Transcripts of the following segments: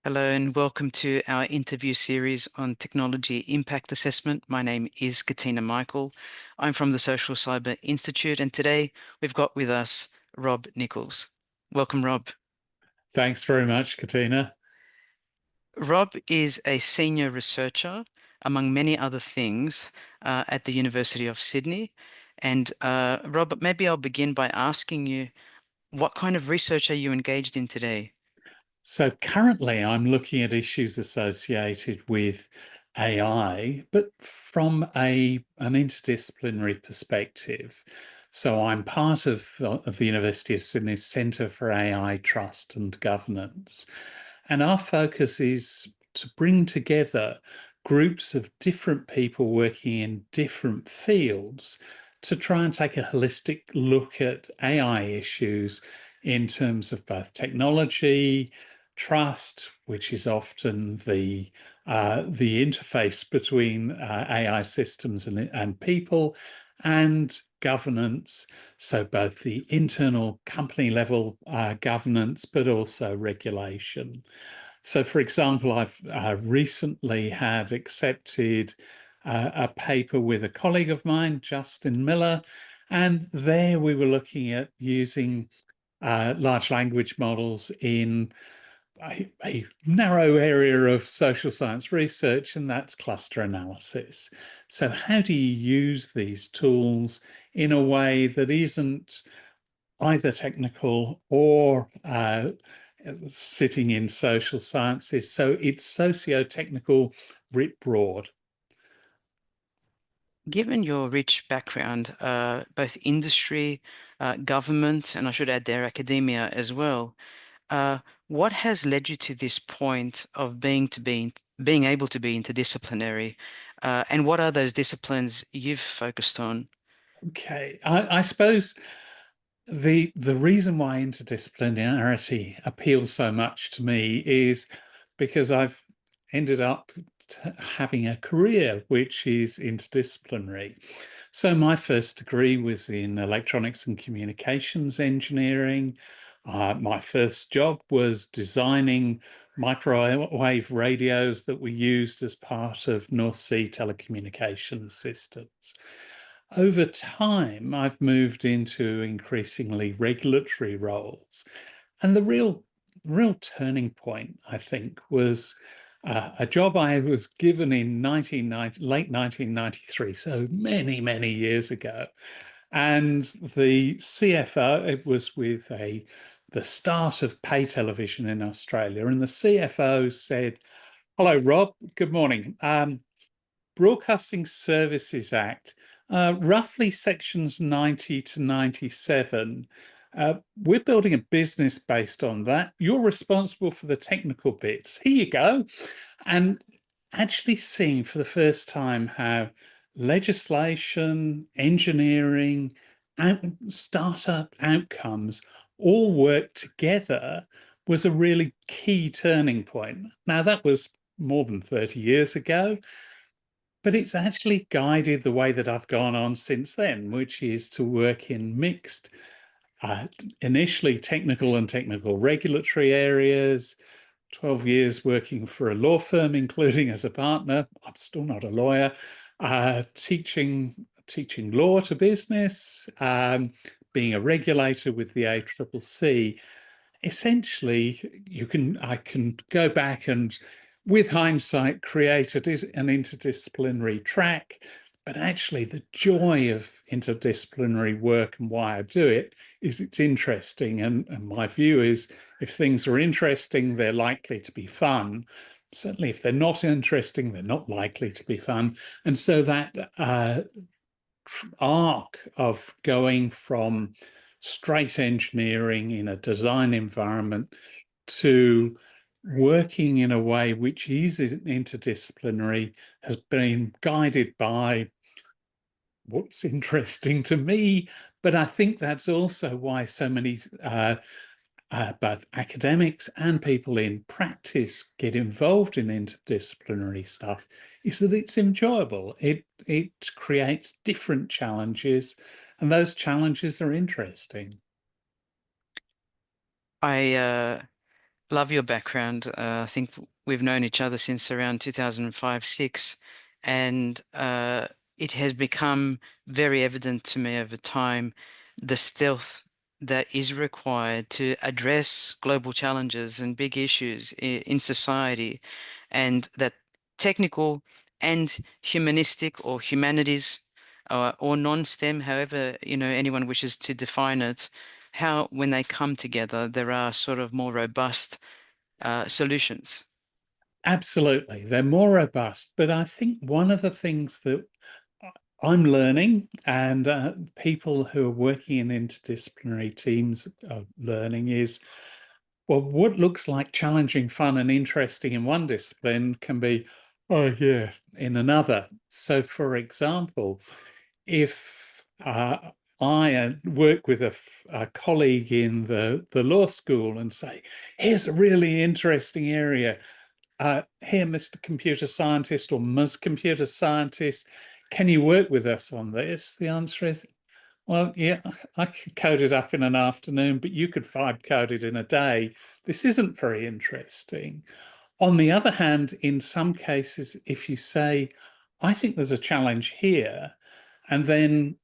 Hello and welcome to our interview series on technology impact assessment. My name is Katina Michael. I'm from the Social Cyber Institute, and today we've got with us Rob Nicholls. Welcome, Rob. Thanks very much, Katina. Rob is a senior researcher, among many other things, at the University of Sydney. And Rob, maybe I'll begin by asking you, what kind of research are you engaged in today? So currently I'm looking at issues associated with AI, but from an interdisciplinary perspective. So I'm part of the University of Sydney's Centre for AI Trust and Governance. And our focus is to bring together groups of different people working in different fields to try and take a holistic look at AI issues in terms of both technology, trust, which is often the interface between AI systems and people, and governance. So both the internal company level governance, but also regulation. So, for example, I've recently had accepted a paper with a colleague of mine, Justin Miller, and there we were looking at using large language models in a narrow area of social science research, and that's cluster analysis. So, how do you use these tools in a way that isn't either technical or sitting in social sciences? So, it's socio-technical writ broad. Given your rich background, both industry, government, and I should add there academia as well, uh, what has led you to this point of being able to be interdisciplinary, and what are those disciplines you've focused on? Okay, I suppose the reason why interdisciplinarity appeals so much to me is because I've ended up having a career which is interdisciplinary. So my first degree was in electronics and communications engineering. My first job was designing microwave radios that were used as part of North Sea telecommunications systems. Over time, I've moved into increasingly regulatory roles. And the real turning point, I think, was a job I was given in late 1993, so many years ago. And the CFO, it was with the start of pay television in Australia, and the CFO said, "Hello, Rob. Good morning. Broadcasting Services Act, roughly sections 90 to 97. We're building a business based on that. You're responsible for the technical bits. Here you go." And actually seeing for the first time how legislation, engineering, and startup outcomes all work together was a really key turning point. Now, that was more than 30 years ago. But it's actually guided the way that I've gone on since then, which is to work in mixed, uh, initially technical and technical regulatory areas, 12 years working for a law firm, including as a partner. I'm still not a lawyer, teaching law to business, being a regulator with the ACCC. Essentially, I can go back and, with hindsight, create an interdisciplinary track. But actually, the joy of interdisciplinary work and why I do it is it's interesting. And my view is if things are interesting, they're likely to be fun. Certainly, if they're not interesting, they're not likely to be fun. And so that arc of going from straight engineering in a design environment to working in a way which is interdisciplinary has been guided by what's interesting to me. But I think that's also why so many both academics and people in practice get involved in interdisciplinary stuff, is that it's enjoyable. It creates different challenges, and those challenges are interesting. I Love your background. I think we've known each other since around 2005, 6, and it has become very evident to me over time the stealth that is required to address global challenges and big issues in society, and that technical and humanistic or humanities or non-STEM, however, anyone wishes to define it, how when they come together, there are sort of more robust solutions. Absolutely. They're more robust. But I think one of the things that I'm learning, and people who are working in interdisciplinary teams are learning, is well, what looks like challenging, fun, and interesting in one discipline can be, oh, yeah, in another. So, for example, if I work with a colleague in the law school and say, here's a really interesting area. Here, Mr. Computer Scientist or Ms. Computer Scientist, can you work with us on this? The answer is, well, yeah, I could code it up in an afternoon, but you could vibe code it in a day. This isn't very interesting. On the other hand, in some cases, if you say, I think there's a challenge here, and then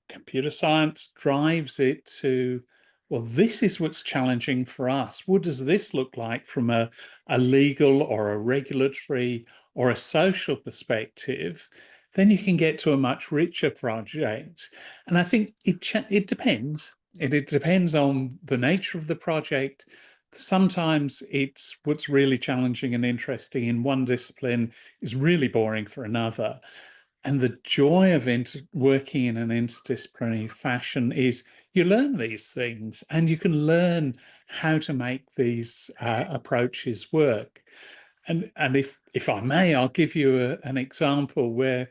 computer science drives it to, well, this is what's challenging for us. What does this look like from a legal or a regulatory or a social perspective? Then you can get to a much richer project. And I think it depends. It depends on the nature of the project. Sometimes it's what's really challenging and interesting in one discipline is really boring for another. And the joy of working in an interdisciplinary fashion is you learn these things and you can learn how to make these approaches work. And if I may, I'll give you an example where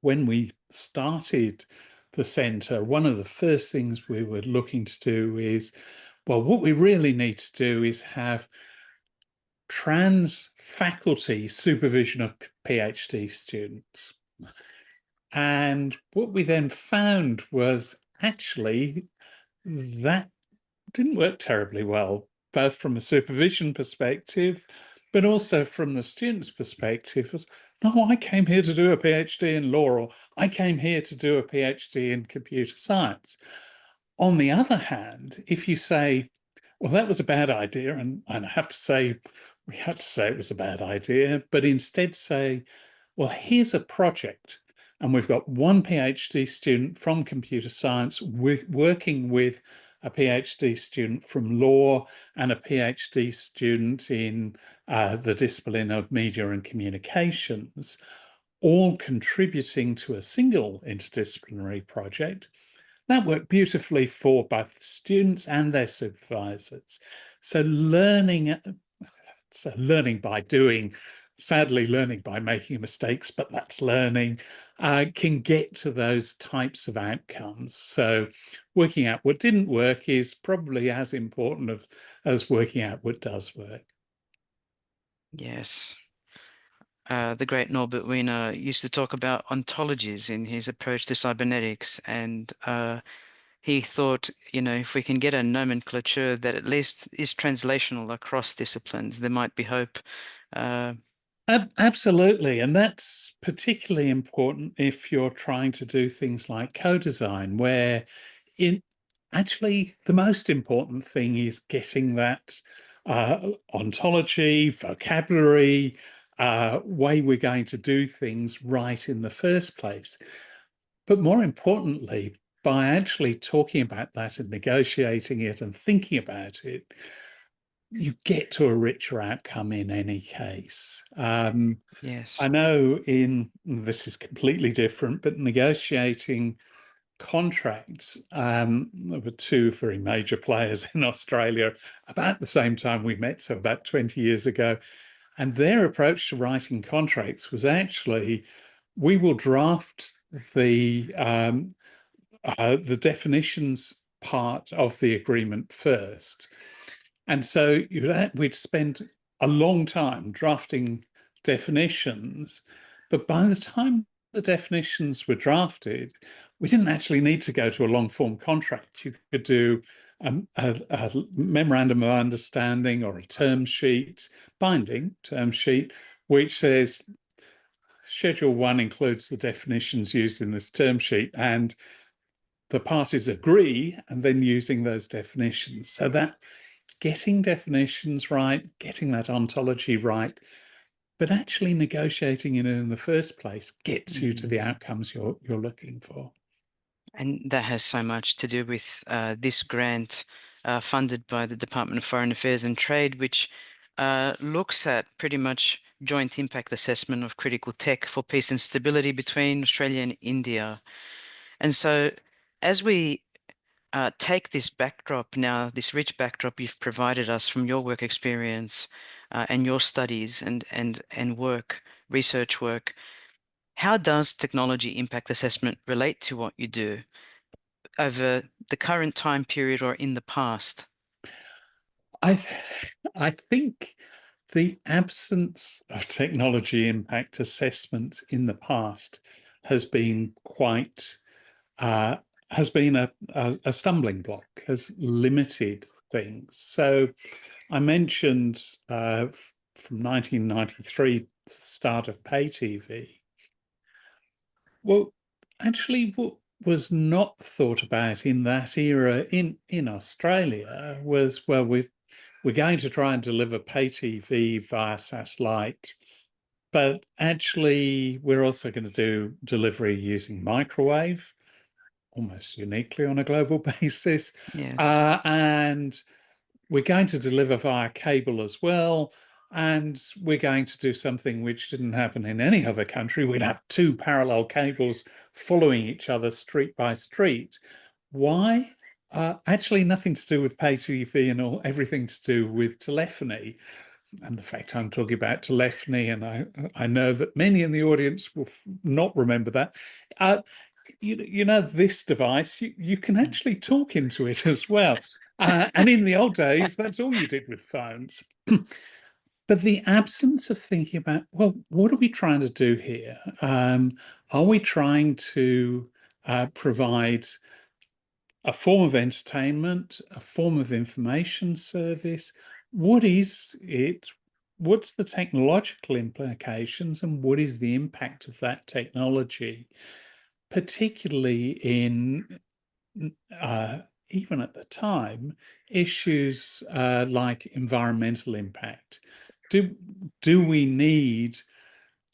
when we started the centre, one of the first things we were looking to do is, well, what we really need to do is have trans faculty supervision of PhD students. And what we then found was actually that didn't work terribly well, both from a supervision perspective, but also from the student's perspective. Was, no, I came here to do a PhD in law, or I came here to do a PhD in computer science. On the other hand, if you say, well, that was a bad idea, and I have to say, we have to say it was a bad idea, but instead say, well, here's a project, and we've got one PhD student from computer science working with a PhD student from law and a PhD student in the discipline of media and communications, all contributing to a single interdisciplinary project. That worked beautifully for both students and their supervisors. So learning by doing, sadly learning by making mistakes, but that's learning, can get to those types of outcomes. So working out what didn't work is probably as important as working out what does work. Yes. The great Norbert Wiener used to talk about ontologies in his approach to cybernetics, and he thought, if we can get a nomenclature that at least is translational across disciplines, there might be hope. Uh, Absolutely. And that's particularly important if you're trying to do things like co-design, where in actually the most important thing is getting that ontology, vocabulary, way we're going to do things right in the first place. But more importantly, by actually talking about that and negotiating it and thinking about it, you get to a richer outcome in any case. I yes. know this is completely different, but negotiating contracts, there were two very major players in Australia about the same time we met, so about 20 years ago. And their approach to writing contracts was actually, we will draft the definitions part of the agreement first. And so we'd spend a long time drafting definitions, but by the time the definitions were drafted, we didn't actually need to go to a long form contract. You could do a memorandum of understanding or a term sheet, binding term sheet, which says Schedule 1 includes the definitions used in this term sheet, and the parties agree, and then using those definitions. So that getting definitions right, getting that ontology right, but actually negotiating it in the first place gets you to the Mm. outcomes you're looking for. And that has so much to do with this grant funded by the Department of Foreign Affairs and Trade, which looks at pretty much joint impact assessment of critical tech for peace and stability between Australia and India. And so, as we take this backdrop now, this rich backdrop you've provided us from your work experience and your studies and work, research work, how does technology impact assessment relate to what you do over the current time period or in the past? I I think the absence of technology impact assessments in the past has been quite uh, has been a stumbling block, has limited things. So I mentioned from 1993, the start of pay TV. Well, actually, what was not thought about in that era in Australia was, well, we're going to try and deliver pay TV via satellite, but actually we're also going to do delivery using microwave, almost uniquely on a global basis. Yes. And we're going to deliver via cable as well. And we're going to do something which didn't happen in any other country. We'd have two parallel cables following each other street by street. Why? Actually, nothing to do with pay TV and all, everything to do with telephony. And the fact I'm talking about telephony, and I know that many in the audience will not remember that. Uh, you know, this device, you can actually talk into it as well. And in the old days, that's all you did with phones. But the absence of thinking about, well, what are we trying to do here? Are we trying to provide a form of entertainment, a form of information service? What is it? What's the technological implications, and what is the impact of that technology, particularly in uh, even at the time, issues like environmental impact? Do do we need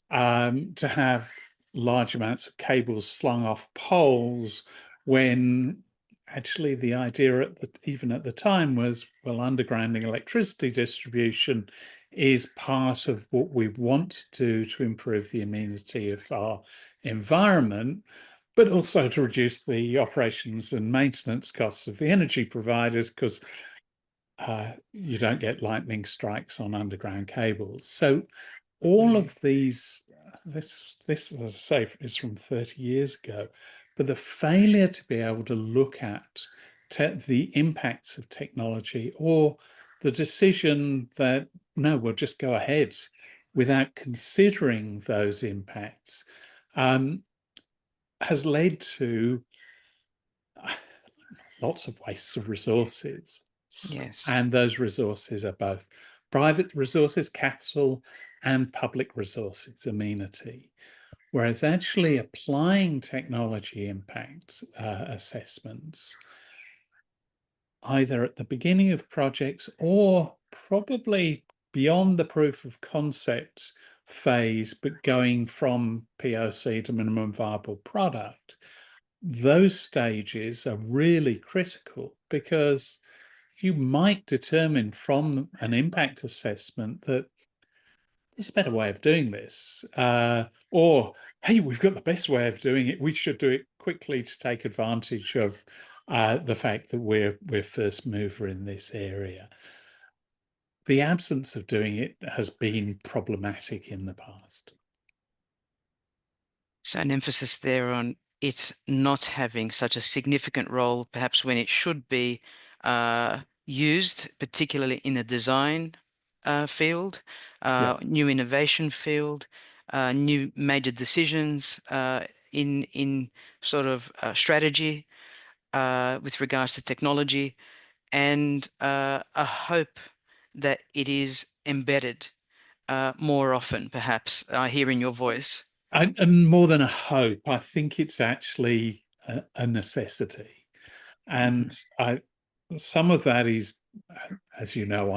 to have large amounts of cables slung off poles when actually the idea even at the time was, well, undergrounding electricity distribution is part of what we want to do to improve the amenity of our environment, but also to reduce the operations and maintenance costs of the energy providers, because you don't get lightning strikes on underground cables. So all Mm. of these, this, as I say, is from 30 years ago, but the failure to be able to look at the impacts of technology, or the decision that, no, we'll just go ahead without considering those impacts, um, has led to lots of wastes of resources. Yes. And those resources are both private resources, capital, and public resources, amenity. Whereas actually applying technology impact assessments, either at the beginning of projects or probably beyond the proof of concept phase, but going from POC to minimum viable product, those stages are really critical, because you might determine from an impact assessment that there's a better way of doing this, or hey, we've got the best way of doing it. We should do it quickly to take advantage of the fact that we're first mover in this area. The absence of doing it has been problematic in the past. So an emphasis there on it not having such a significant role, perhaps when it should be used, particularly in the design field, Yeah. new innovation field, new major decisions. in sort of strategy with regards to technology, and a hope that it is embedded more often, perhaps. I hear in your voice. And more than a hope, I think it's actually a necessity. Mhm. And some of that is, as you know,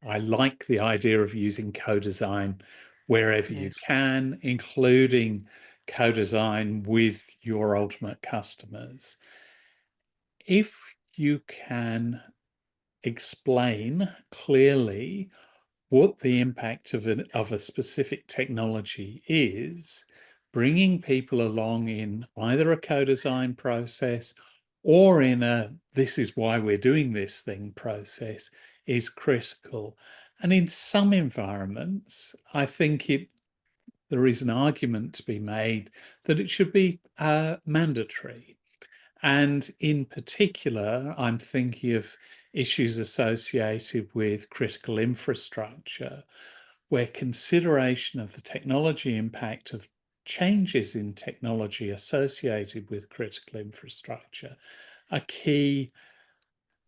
I like the idea of using co-design wherever you Yes. can, including co-design with your ultimate customers. If you can explain clearly what the impact of a specific technology is, bringing people along in either a co-design process or in a this is why we're doing this thing process is critical. And in some environments, I think there is an argument to be made that it should be mandatory. And in particular, I'm thinking of issues associated with critical infrastructure, where consideration of the technology impact of changes in technology associated with critical infrastructure are key.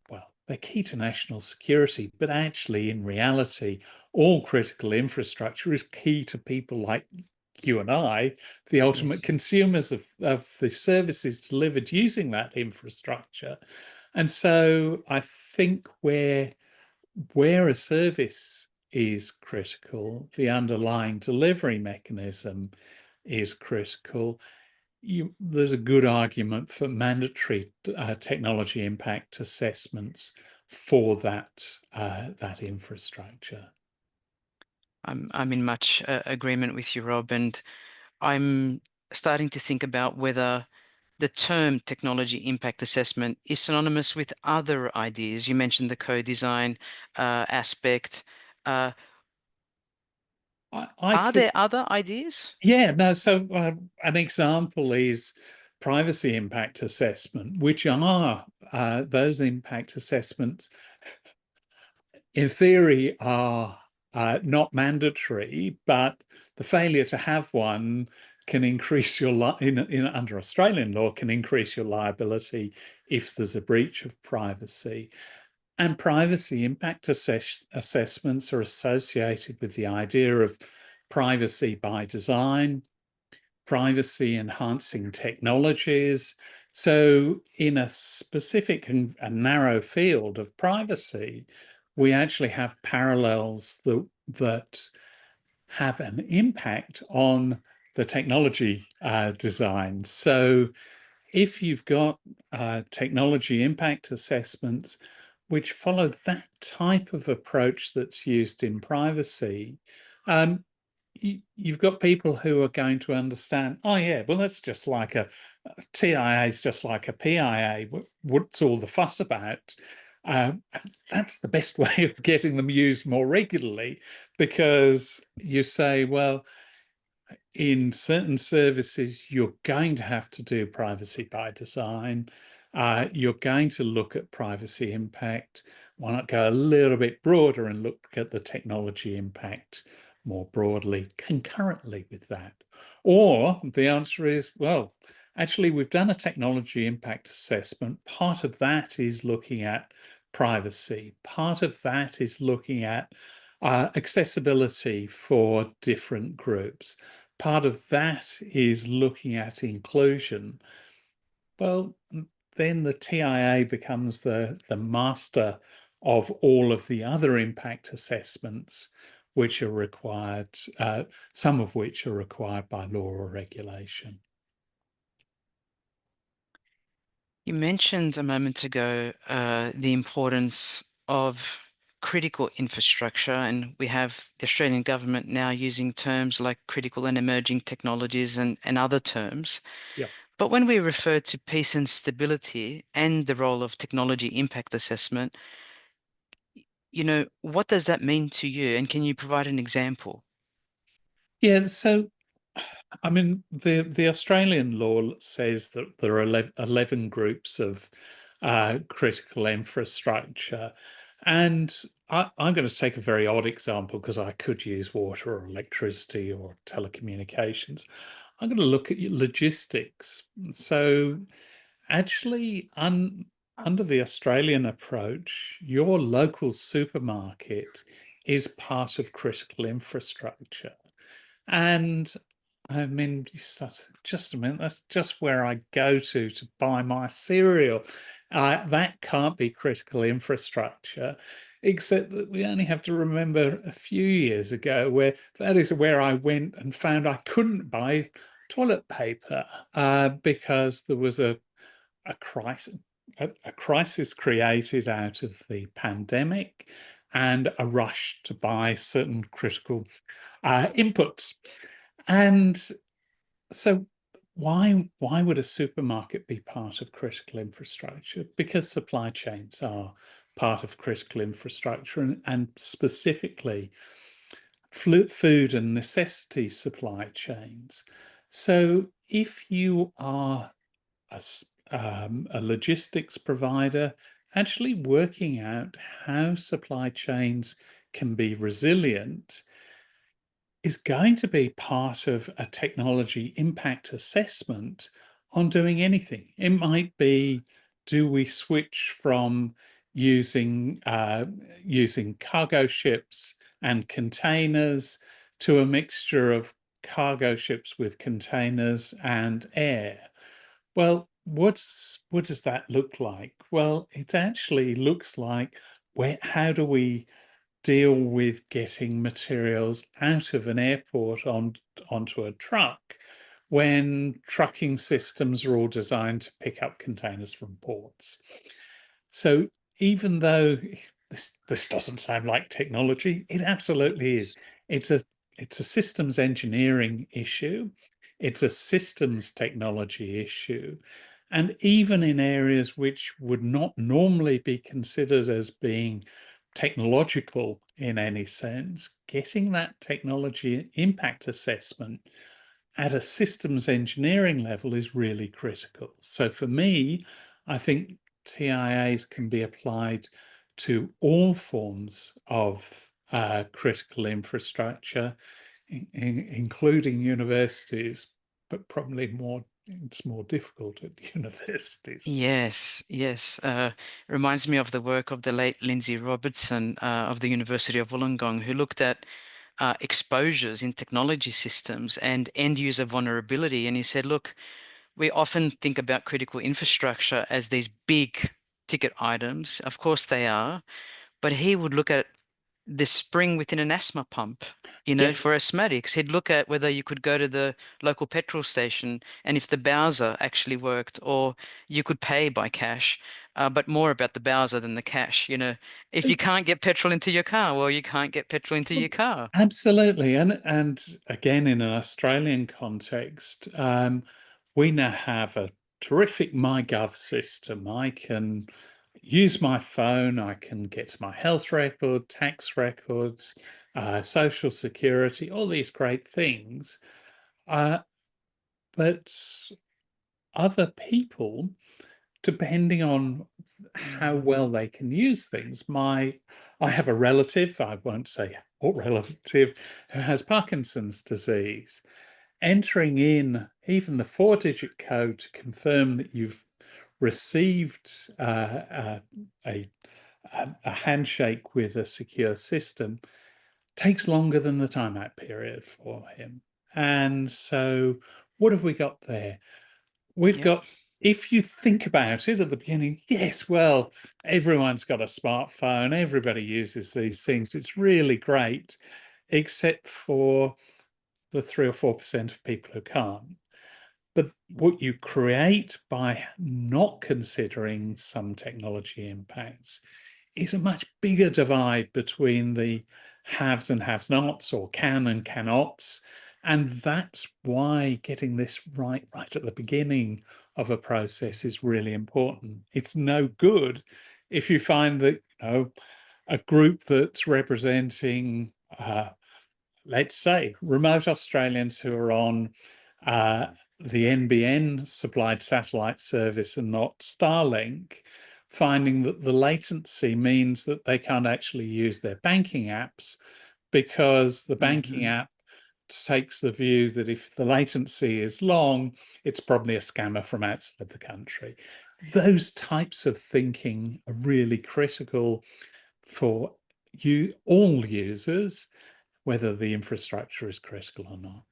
Well, they're key to national security, but actually, in reality, all critical infrastructure is key to people like you and I, the ultimate Yes. consumers of the services delivered using that infrastructure. And so I think where a service is critical, the underlying delivery mechanism is critical. There's a good argument for mandatory technology impact assessments for that infrastructure. I'm in much agreement with you, Rob, and I'm starting to think about whether the term technology impact assessment is synonymous with other ideas. You mentioned the co-design aspect. Uh, I are could, there other ideas? yeah, no. So an example is privacy impact assessment, which are those impact assessments in theory are not mandatory, but the failure to have one can increase your under Australian law can increase your liability if there's a breach of privacy. And privacy impact assessments are associated with the idea of privacy by design, privacy enhancing technologies. So, in a specific and a narrow field of privacy, we actually have parallels that have an impact on the technology design. So, if you've got technology impact assessments which follow that type of approach that's used in privacy, um, you've got people who are going to understand, oh, yeah, well, that's just like a TIA is just like a PIA. What's all the fuss about? Um, that's the best way of getting them used more regularly because you say, well, in certain services, you're going to have to do privacy by design. You're going to look at privacy impact. Why not go a little bit broader and look at the technology impact more broadly, concurrently with that? Or the answer is, well, actually, we've done a technology impact assessment. Part of that is looking at privacy. Part of that is looking at accessibility for different groups. Part of that is looking at inclusion. Well, then the TIA becomes the master of all of the other impact assessments which are required, some of which are required by law or regulation. You mentioned a moment ago the importance of critical infrastructure, and we have the Australian government now using terms like critical and emerging technologies and other terms. Yeah. But when we refer to peace and stability and the role of technology impact assessment, what does that mean to you? And can you provide an example? Yeah, so I mean, the Australian law says that there are 11 groups of critical infrastructure. And I'm going to take a very odd example because I could use water or electricity or telecommunications. I'm going to look at logistics. So actually, under the Australian approach, your local supermarket is part of critical infrastructure. And I mean, you start, just a minute, that's just where I go to buy my cereal. That can't be critical infrastructure, except that we only have to remember a few years ago where that is where I went and found I couldn't buy toilet paper because there was a crisis. A crisis created out of the pandemic and a rush to buy certain critical inputs. And so why would a supermarket be part of critical infrastructure? Because supply chains are part of critical infrastructure, and specifically food and necessity supply chains. So if you are a logistics provider, actually working out how supply chains can be resilient is going to be part of a technology impact assessment on doing anything. It might be, do we switch from using cargo ships and containers to a mixture of cargo ships with containers and air? Well, what does that look like? Well, it actually looks like how do we deal with getting materials out of an airport onto a truck when trucking systems are all designed to pick up containers from ports. So even though this doesn't sound like technology, it absolutely is. It's a it's a systems engineering issue. It's a systems technology issue. And even in areas which would not normally be considered as being technological in any sense, getting that technology impact assessment at a systems engineering level is really critical. So for me, I think TIAs can be applied to all forms of critical infrastructure, including universities, but probably it's more difficult at universities. Yes, yes. Reminds me of the work of the late Lindsay Robertson of the University of Wollongong, who looked at exposures in technology systems and end user vulnerability. And he said, look, we often think about critical infrastructure as these big ticket items. Of course they are, but he would look at the spring within an asthma pump, Yes. for asthmatics. He'd look at whether you could go to the local petrol station and if the Bowser actually worked, or you could pay by cash, but more about the Bowser than the cash. If you can't get petrol into your car, well, you can't get petrol into your car. Absolutely, and again, in an Australian context, we now have a terrific MyGov system. I can use my phone. I can get to my health record, tax records, social security, all these great things. Uh, but other people, depending on how well they can use things. I have a relative, I won't say what relative, who has Parkinson's disease. Entering in even the 4-digit code to confirm that you've received a, a handshake with a secure system takes longer than the timeout period for him. And so, what have we got there? We've Yep. got, if you think about it at the beginning, yes, well, everyone's got a smartphone, everybody uses these things. It's really great, except for the 3 or 4% of people who can't. But what you create by not considering some technology impacts is a much bigger divide between the haves and have-nots, or can and cannots. And that's why getting this right at the beginning of a process is really important. It's no good if you find that, a group that's representing, let's say, remote Australians who are on uh, the NBN supplied satellite service and not Starlink, finding that the latency means that they can't actually use their banking apps because the banking Hmm. app takes the view that if the latency is long, it's probably a scammer from outside the country. Those types of thinking are really critical for you, all users, whether the infrastructure is critical or not.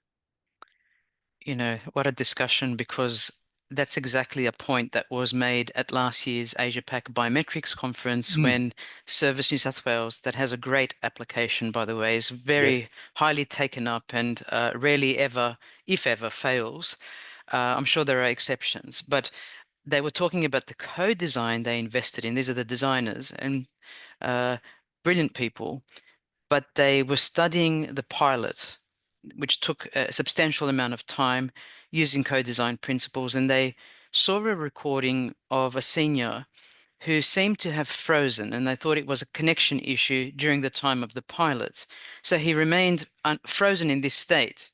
What a discussion, because that's exactly a point that was made at last year's Asia Pac Biometrics Conference Mm, when Service New South Wales, that has a great application, by the way, is yes. very highly taken up and rarely ever, if ever, fails. I'm sure there are exceptions, but they were talking about the code design they invested in. These are the designers and uh, brilliant people, but they were studying the pilot, which took a substantial amount of time using co-design principles, and they saw a recording of a senior who seemed to have frozen, and they thought it was a connection issue during the time of the pilot. So he remained frozen in this state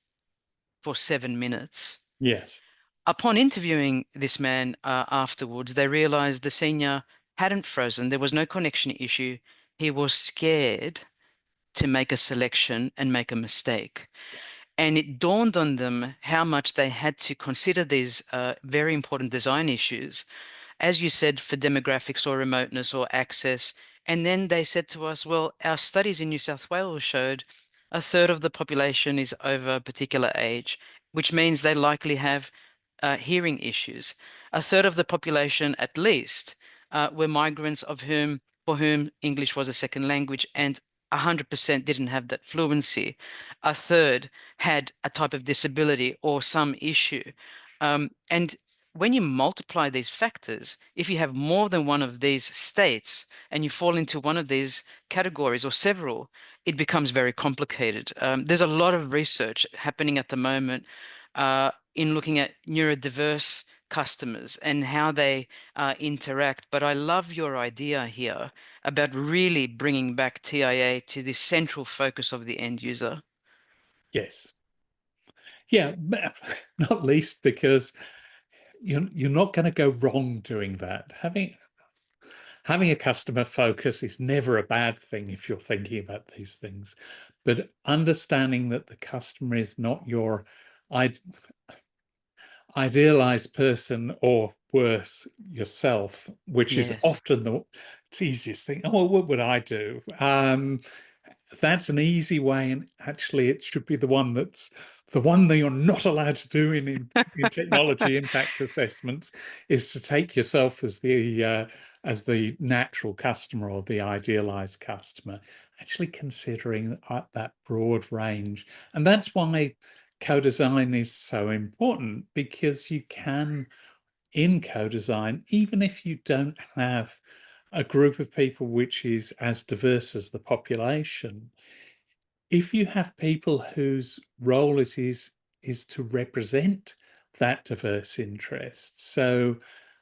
for 7 minutes. Yes. Upon interviewing this man afterwards, they realized the senior hadn't frozen. There was no connection issue. He was scared to make a selection and make a mistake. And it dawned on them how much they had to consider these very important design issues, as you said, for demographics or remoteness or access. And then they said to us, well, our studies in New South Wales showed a third of the population is over a particular age, which means they likely have hearing issues. A third of the population, at least, were migrants for whom English was a second language, and 100% didn't have that fluency. A third had a type of disability or some issue. And when you multiply these factors, if you have more than one of these states and you fall into one of these categories or several, it becomes very complicated. There's a lot of research happening at the moment in looking at neurodiverse customers and how they interact. But I love your idea here about really bringing back TIA to the central focus of the end user. Yes. Yeah, not least because you're not going to go wrong doing that. Having a customer focus is never a bad thing if you're thinking about these things, but understanding that the customer is not your idealized person, or worse, yourself, which is Yes, often the easiest thing. Oh, well, what would I do? That's an easy way, and actually, it should be the one that you're not allowed to do in technology impact assessments is to take yourself as the natural customer or the idealized customer. Actually, considering that broad range, and that's why co-design is so important, because you can, in co-design, even if you don't have a group of people which is as diverse as the population, if you have people whose role it is to represent that diverse interest. So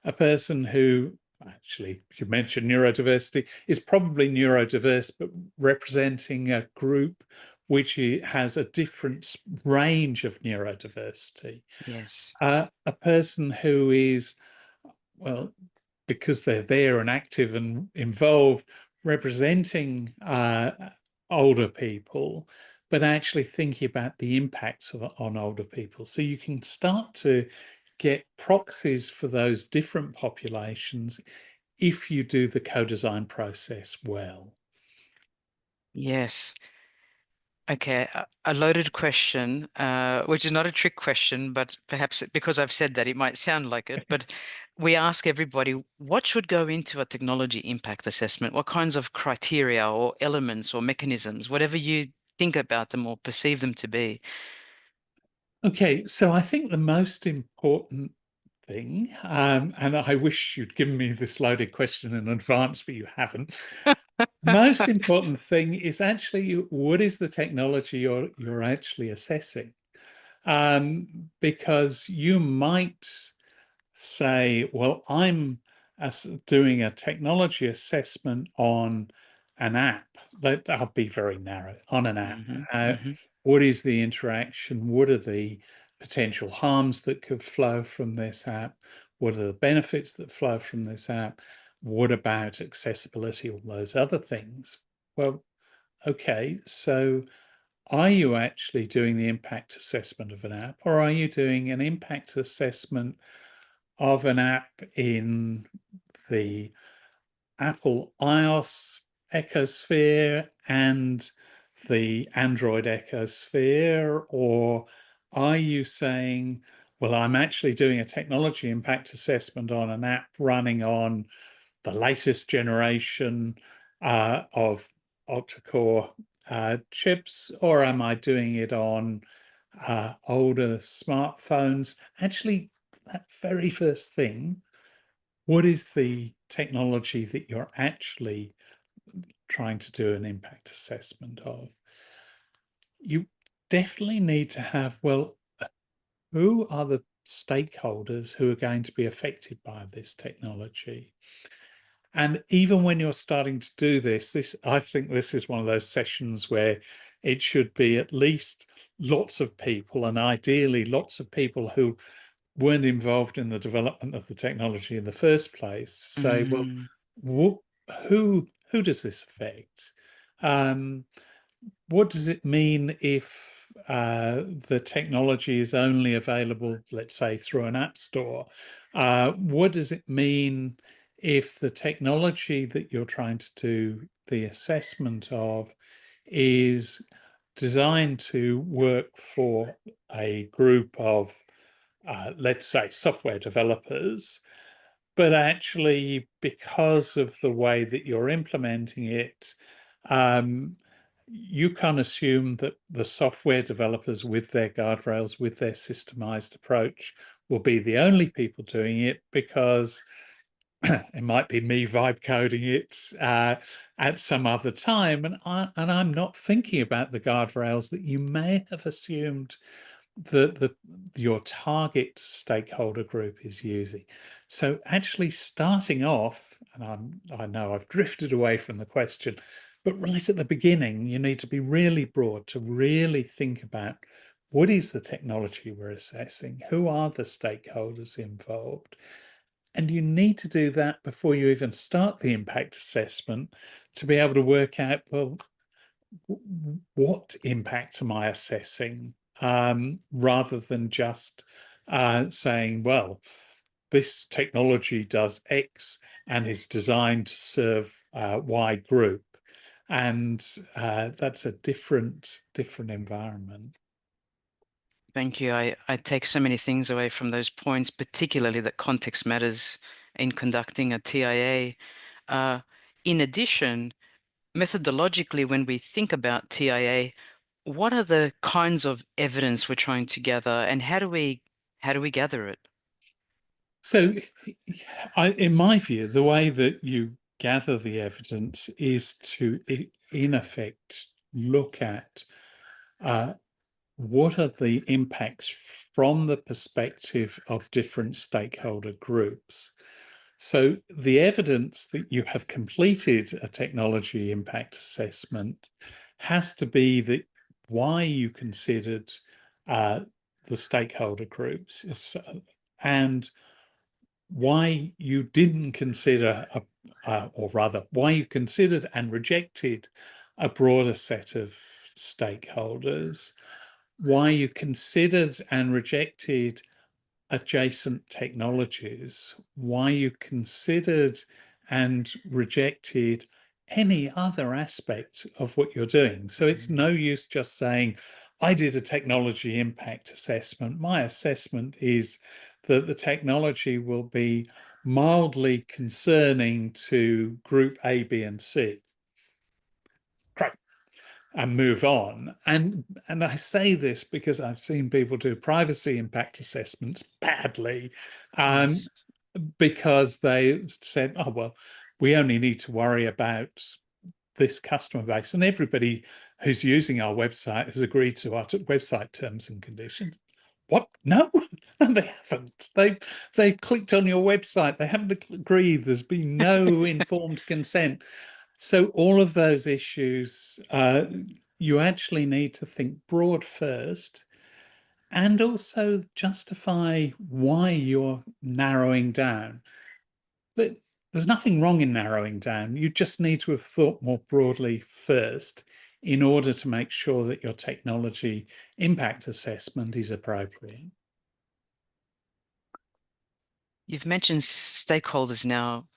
a person who, actually, you mentioned neurodiversity, is probably neurodiverse, but representing a group which has a different range of neurodiversity. yes, A person who is, well, because they're there and active and involved, representing older people, but actually thinking about the impacts on older people. So you can start to get proxies for those different populations if you do the co-design process well. yes. Okay, a loaded question, which is not a trick question, but perhaps because I've said that, it might sound like it. But we ask everybody, what should go into a technology impact assessment? What kinds of criteria or elements or mechanisms, whatever you think about them or perceive them to be? Okay, so I think the most important thing, and I wish you'd given me this loaded question in advance, but you haven't. Most important thing is actually what is the technology you're actually assessing? Because you might say, well, I'm doing a technology assessment on an app. I'll be very narrow on an app. Hmm. Uh, Hmm. what is the interaction? What are the potential harms that could flow from this app? What are the benefits that flow from this app? What about accessibility? All those other things. Well, okay, so are you actually doing the impact assessment of an app, or are you doing an impact assessment of an app in the Apple iOS ecosphere and the Android ecosphere? Or are you saying, well, I'm actually doing a technology impact assessment on an app running on the latest generation of octa-core chips, or am I doing it on older smartphones? Actually, that very first thing, what is the technology that you're actually trying to do an impact assessment of? You definitely need to have, well, who are the stakeholders who are going to be affected by this technology? And even when you're starting to do this, I think this is one of those sessions where it should be at least lots of people, and ideally lots of people who weren't involved in the development of the technology in the first place, say, well, Mm, who does this affect? What does it mean if the technology is only available, let's say, through an app store? What does it mean if the technology that you're trying to do the assessment of is designed to work for a group of, let's say, software developers, but actually, because of the way that you're implementing it, um, you can't assume that the software developers with their guardrails, with their systemized approach, will be the only people doing it, because it might be me vibe coding it at some other time, and I'm not thinking about the guardrails that you may have assumed that your target stakeholder group is using. So actually starting off, and I know I've drifted away from the question, but right at the beginning, you need to be really broad to really think about what is the technology we're assessing, who are the stakeholders involved, and you need to do that before you even start the impact assessment to be able to work out, well, what impact am I assessing, rather than just saying, well, this technology does X and is designed to serve Y group. And that's a different environment. thank you. I take so many things away from those points, particularly that context matters in conducting a TIA. Uh, in addition, methodologically, when we think about TIA, what are the kinds of evidence we're trying to gather, and how do we gather it? So, in my view, the way that you gather the evidence is to, in effect, look at what are the impacts from the perspective of different stakeholder groups. So the evidence that you have completed a technology impact assessment has to be that why you considered uh, the stakeholder groups, and why you didn't consider, or rather, why you considered and rejected a broader set of stakeholders, why you considered and rejected adjacent technologies, why you considered and rejected any other aspect of what you're doing. So it's no use just saying, I did a technology impact assessment. My assessment is that the technology will be mildly concerning to group A, B, and C. Great. And move on. And I say this because I've seen people do privacy impact assessments badly, Yes. because they said, oh, well, we only need to worry about this customer base, and everybody who's using our website has agreed to our website terms and conditions. What? No, they haven't. They've clicked on your website. They haven't agreed. There's been no informed consent. So all of those issues, you actually need to think broad first, and also justify why you're narrowing down. But there's nothing wrong in narrowing down. You just need to have thought more broadly first in order to make sure that your technology impact assessment is appropriate. You've mentioned stakeholders now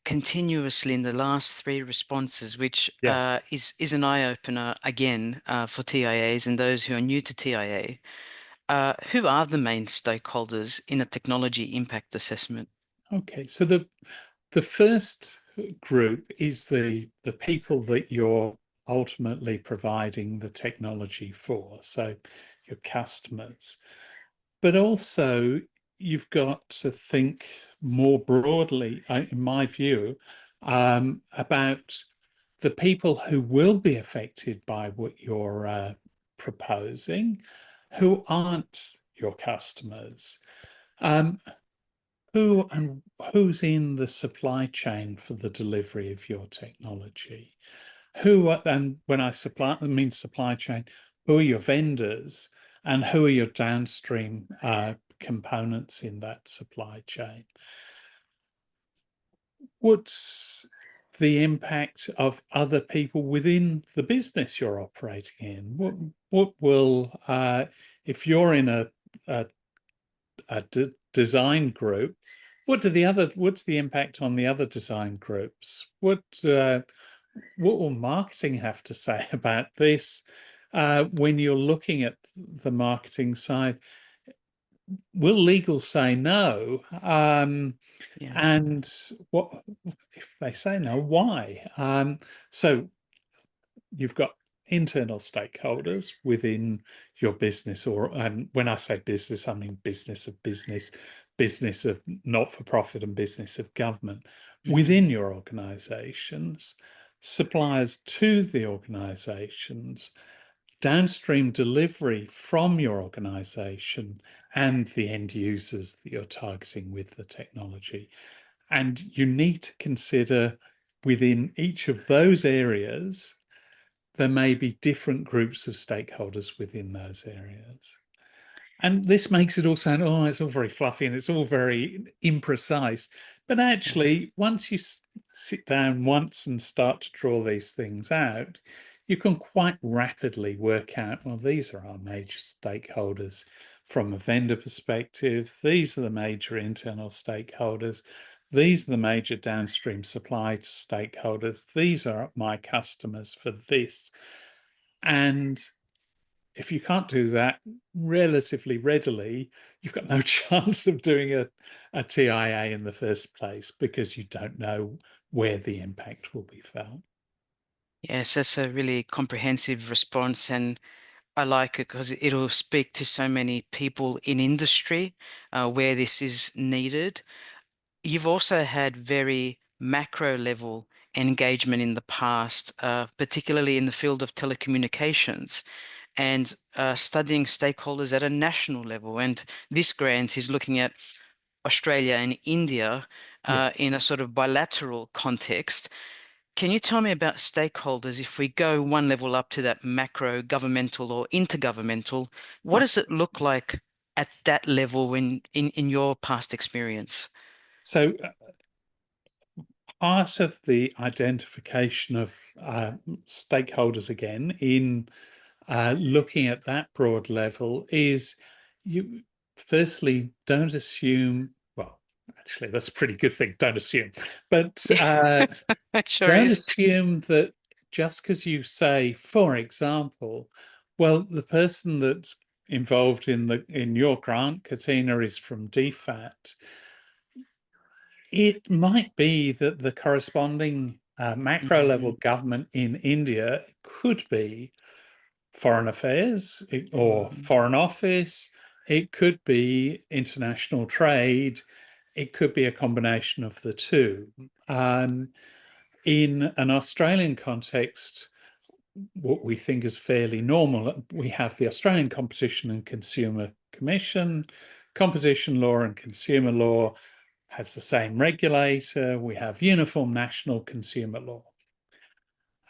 continuously in the last three responses, which Yeah. is an eye-opener again for TIAs and those who are new to TIA. Who are the main stakeholders in a technology impact assessment? Okay. So the first group is the people that you're ultimately providing the technology for, so your customers. But also, you've got to think more broadly, in my view, about the people who will be affected by what you're proposing, who aren't your customers. Um, who and who's in the supply chain for the delivery of your technology? And when I mean supply chain, who are your vendors and who are your downstream components in that supply chain? What's the impact of other people within the business you're operating in? What will if you're in a design group, what's the impact on the other design groups? What will marketing have to say about this? When you're looking at the marketing side, will legal say no? Yes. And what if they say no? Why? So you've got internal stakeholders within your business, or when I say business, I mean business of business, business of not-for-profit, and business of government Hmm. within your organizations, suppliers to the organizations, downstream delivery from your organization, and the end users that you're targeting with the technology. And you need to consider within each of those areas there may be different groups of stakeholders within those areas. And this makes it all sound, oh, it's all very fluffy and it's all very imprecise. But Yeah. actually, once you sit down once and start to draw these things out, you can quite rapidly work out, well, these are our major stakeholders from a vendor perspective. These are the major internal stakeholders. These are the major downstream supply stakeholders. These are my customers for this. And if you can't do that relatively readily, you've got no chance of doing a TIA in the first place because you don't know where the impact will be felt. Yes, that's a really comprehensive response, and I like it because it'll speak to so many people in industry where this is needed. You've also had very macro level engagement in the past, particularly in the field of telecommunications and studying stakeholders at a national level. And this grant is looking at Australia and India Yeah. in a sort of bilateral context. Can you tell me about stakeholders if we go one level up to that macro governmental or intergovernmental? What Right. does it look like at that level when in your past experience? So part of the identification of stakeholders again in looking at that broad level is you firstly don't assume, well, actually, that's a pretty good thing, don't assume, but Yeah, it sure don't is. assume that just because you say, for example, well, the person that's involved in your grant, Katina, is from DFAT. It might be that the corresponding macro level Mhm. government in India could be Foreign Affairs or Mhm. Foreign Office. It could be international trade. It could be a combination of the two. In an Australian context, what we think is fairly normal, we have the Australian Competition and Consumer Commission. Competition law and consumer law has the same regulator. We have uniform national consumer law.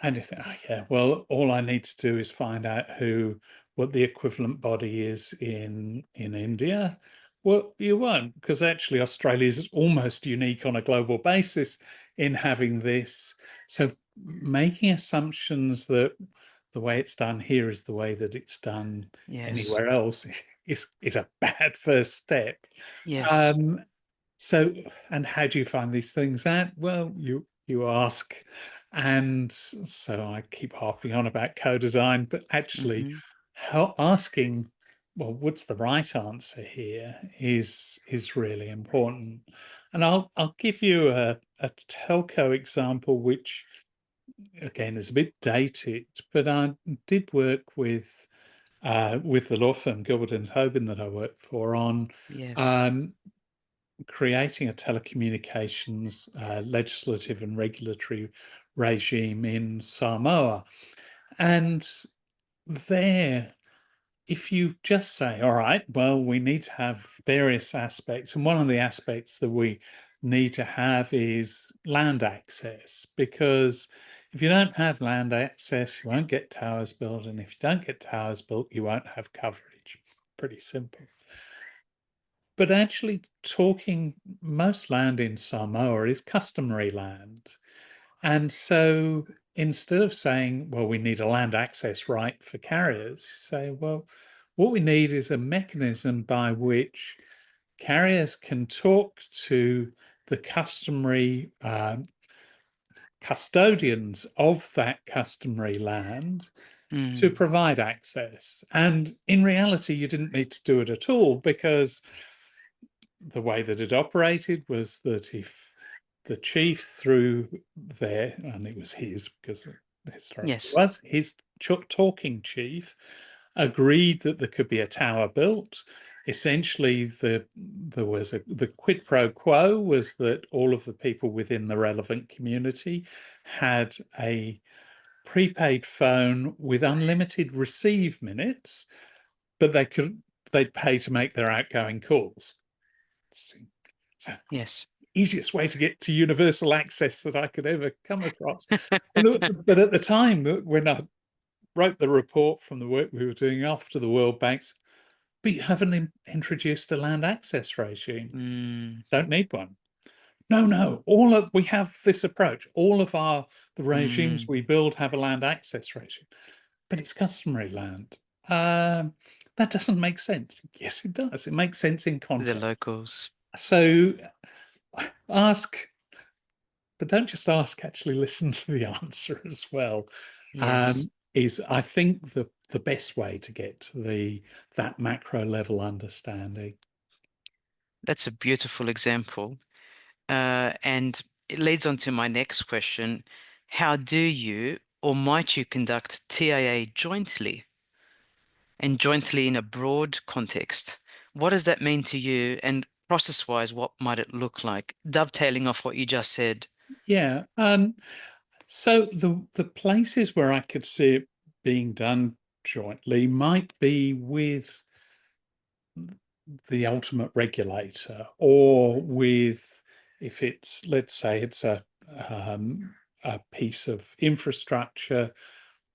And you think, oh, yeah, well, all I need to do is find out what the equivalent body is in India. Well, you won't, because actually Australia is almost unique on a global basis in having this. So making assumptions that the way it's done here is the way that it's done Yes. anywhere else is a bad first step. Yes. Um, so, and how do you find these things out? Well, you ask, and so I keep harping on about co-design, but actually, Mm-hmm. how asking, well, what's the right answer here is really important. And I'll give you a telco example, which again is a bit dated, but I did work with the law firm Gilbert and Tobin that I worked for on Yes. um, creating a telecommunications legislative and regulatory regime in Samoa. And there, if you just say, all right, well, we need to have various aspects, and one of the aspects that we need to have is land access, because if you don't have land access, you won't get towers built. And if you don't get towers built, you won't have coverage. Pretty simple. But actually, talking most land in Samoa is customary land. And so instead of saying, well, we need a land access right for carriers, you say, well, what we need is a mechanism by which carriers can talk to the customary custodians of that customary land to Mm. provide access. And in reality, you didn't need to do it at all, because the way that it operated was that if the chief through there, and it was his because it historically Yes. was his talking chief, agreed that there could be a tower built. Essentially, there was the quid pro quo was that all of the people within the relevant community had a prepaid phone with unlimited receive minutes, but they'd pay to make their outgoing calls. So Yes. easiest way to get to universal access that I could ever come across. But at the time when I wrote the report from the work we were doing after the World Bank's, but you haven't introduced a land access regime. Mm. Don't need one. No. We have this approach. All of the regimes Mm. we build have a land access regime, but it's customary land. Um, that doesn't make sense. Yes, it does. It makes sense in To the context. locals. So ask, but don't just ask, actually listen to the answer as well. Yes. Is I think the best way to get to that macro level understanding. That's a beautiful example. And it leads on to my next question. How do you or might you conduct TIA jointly and jointly in a broad context? What does that mean to you? And process-wise, what might it look like? Dovetailing off what you just said. Yeah. So the places where I could see it being done jointly might be with the ultimate regulator, or with, if it's, let's say it's a piece of infrastructure,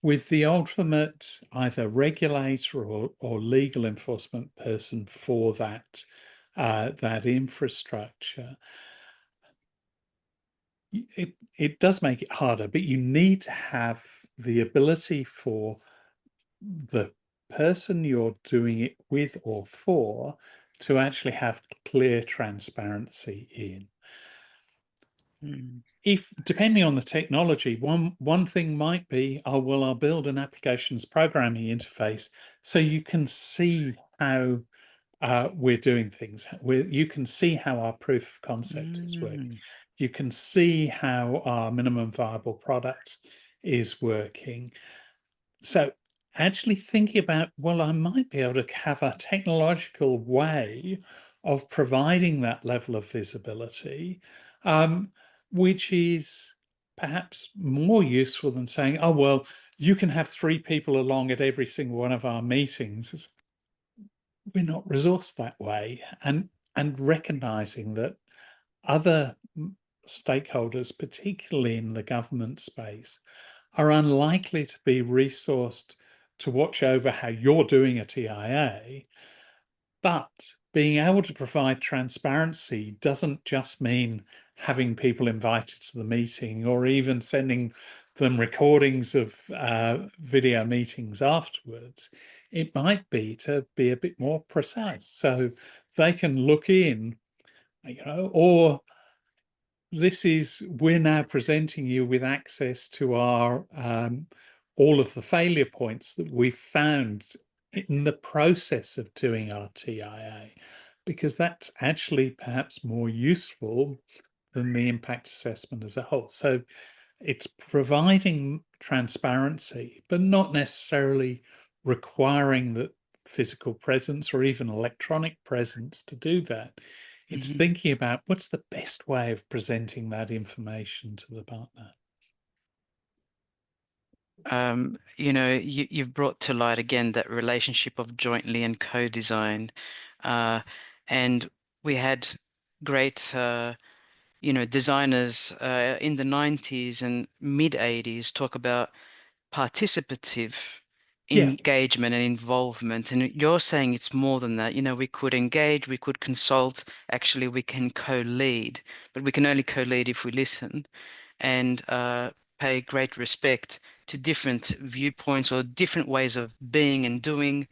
with the ultimate either regulator or legal enforcement person for that infrastructure. It does make it harder, but you need to have the ability for the person you're doing it with or for to actually have clear transparency in. Mm. If depending on the technology, one thing might be, oh well, I'll build an applications programming interface so you can see how we're doing things. You can see how our proof of concept is working. Mm. You can see how our minimum viable product is working. So actually thinking about, well, I might be able to have a technological way of providing that level of visibility, um, which is perhaps more useful than saying, oh, well, you can have 3 people along at every single one of our meetings. We're not resourced that way. And recognizing that other stakeholders, particularly in the government space, are unlikely to be resourced to watch over how you're doing a TIA. But being able to provide transparency doesn't just mean having people invited to the meeting or even sending them recordings of video meetings afterwards. It might be to be a bit more precise, so they can look in, or we're now presenting you with access to our all of the failure points that we've found in the process of doing our TIA, because that's actually perhaps more useful than the impact assessment as a whole. So it's providing transparency, but not necessarily requiring that physical presence or even electronic presence to do that. It's Mhm. thinking about what's the best way of presenting that information to the partner. You've brought to light again that relationship of jointly and co-design. Uh, and we had great, designers in the 90s and mid 80s talk about participative Yeah, engagement and involvement. And you're saying it's more than that. We could engage, we could consult, actually, we can co-lead, but we can only co-lead if we listen and pay great respect to different viewpoints or different ways of being and doing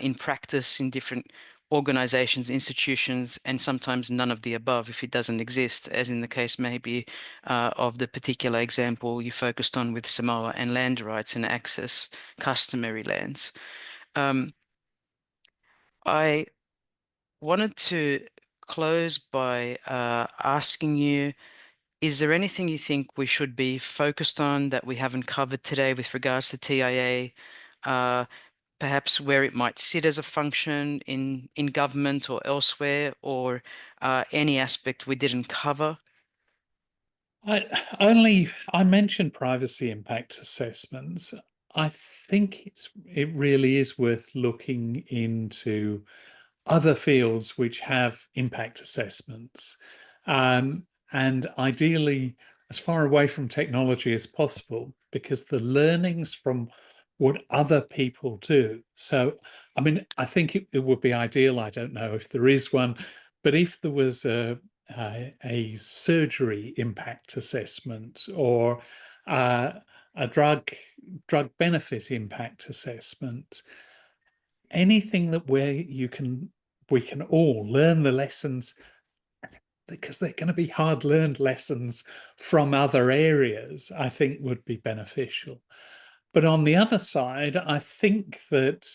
in practice in different organizations, institutions, and sometimes none of the above if it doesn't exist, as in the case maybe of the particular example you focused on with Samoa and land rights and access customary lands. Um, I wanted to close by asking you, is there anything you think we should be focused on that we haven't covered today with regards to TIA? Uh, Perhaps where it might sit as a function in government or elsewhere, or any aspect we didn't cover? I mentioned privacy impact assessments. I think it really is worth looking into other fields which have impact assessments, um, and ideally as far away from technology as possible, because the learnings from what other people do. So, I mean, I think it would be ideal. I don't know if there is one, but if there was a surgery impact assessment or uh, a drug benefit impact assessment, anything that where we can all learn the lessons, because they're going to be hard learned lessons from other areas, I think would be beneficial. But on the other side, I think that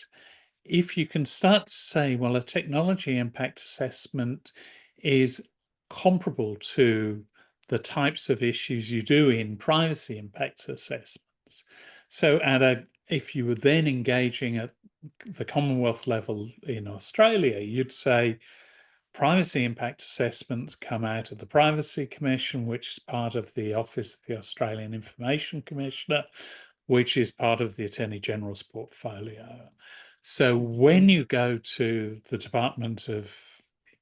if you can start to say, well, a technology impact assessment is comparable to the types of issues you do in privacy impact assessments. So if you were then engaging at the Commonwealth level in Australia, you'd say, privacy impact assessments come out of the Privacy Commission, which is part of the Office of the Australian Information Commissioner, which is part of the Attorney General's portfolio. So when you go to the Department of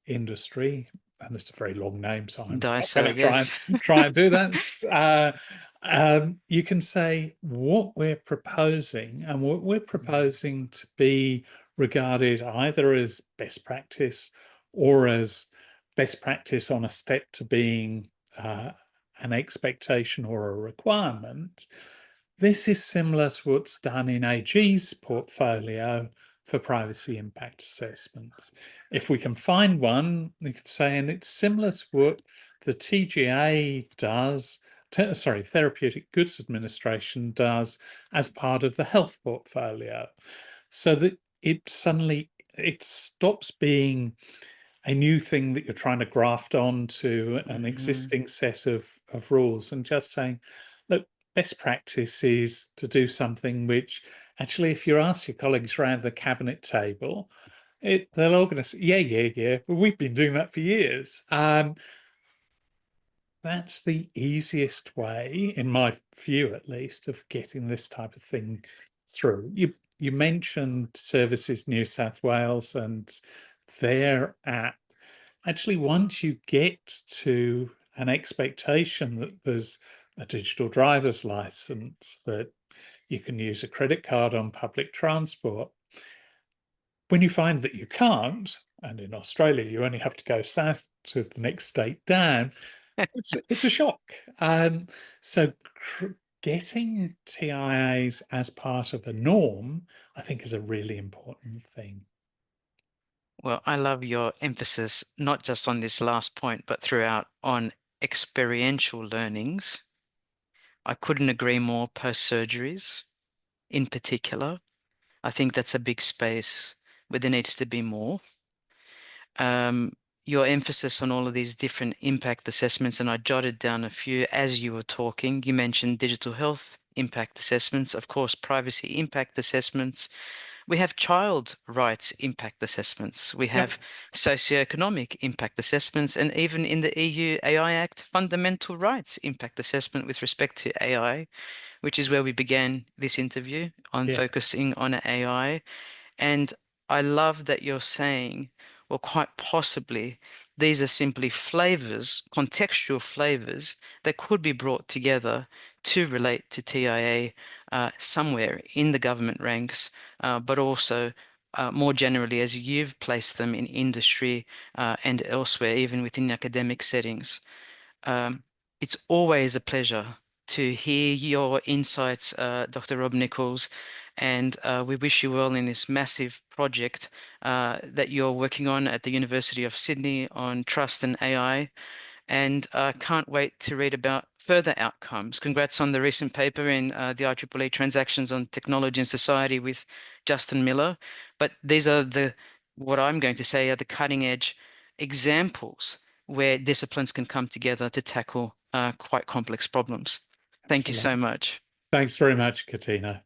Industry, and it's a very long name, so I'm not going DISA, to try and yes. do that. You can say what we're proposing, and what we're proposing to be regarded either as best practice or as best practice on a step to being an expectation or a requirement. This is similar to what's done in AG's portfolio for privacy impact assessments. If we can find one, we could say, and it's similar to what the TGA does, Therapeutic Goods Administration does as part of the health portfolio, so that it stops being a new thing that you're trying to graft onto an Mhm. existing set of rules, and just saying, look, best practice is to do something which actually, if you ask your colleagues around the cabinet table, they're all going to say, yeah, yeah, yeah, but we've been doing that for years. That's the easiest way, in my view at least, of getting this type of thing through. You mentioned Services New South Wales and their app. Actually, once you get to an expectation that there's a digital driver's license, that you can use a credit card on public transport, when you find that you can't, and in Australia you only have to go south to the next state down, it's a shock. So getting TIAs as part of a norm, I think, is a really important thing. Well, I love your emphasis, not just on this last point, but throughout on experiential learnings. I couldn't agree more, post surgeries in particular. I think that's a big space where there needs to be more. Your emphasis on all of these different impact assessments, and I jotted down a few as you were talking. You mentioned digital health impact assessments, of course, privacy impact assessments. We have child rights impact assessments. We Yep. have socioeconomic impact assessments, and even in the EU AI Act, fundamental rights impact assessment with respect to AI, which is where we began this interview on Yes. focusing on AI. And I love that you're saying, well, quite possibly these are simply flavors, contextual flavors that could be brought together to relate to TIA somewhere in the government ranks, but also more generally as you've placed them in industry and elsewhere, even within academic settings. Um, it's always a pleasure to hear your insights, Dr. Rob Nicholls, and we wish you well in this massive project that you're working on at the University of Sydney on trust and AI, and can't wait to read about further outcomes. Congrats on the recent paper in the IEEE Transactions on Technology and Society with Justin Miller. But these are what I'm going to say are the cutting edge examples where disciplines can come together to tackle quite complex problems. Thank you so Excellent. much. Thanks very much, Katina.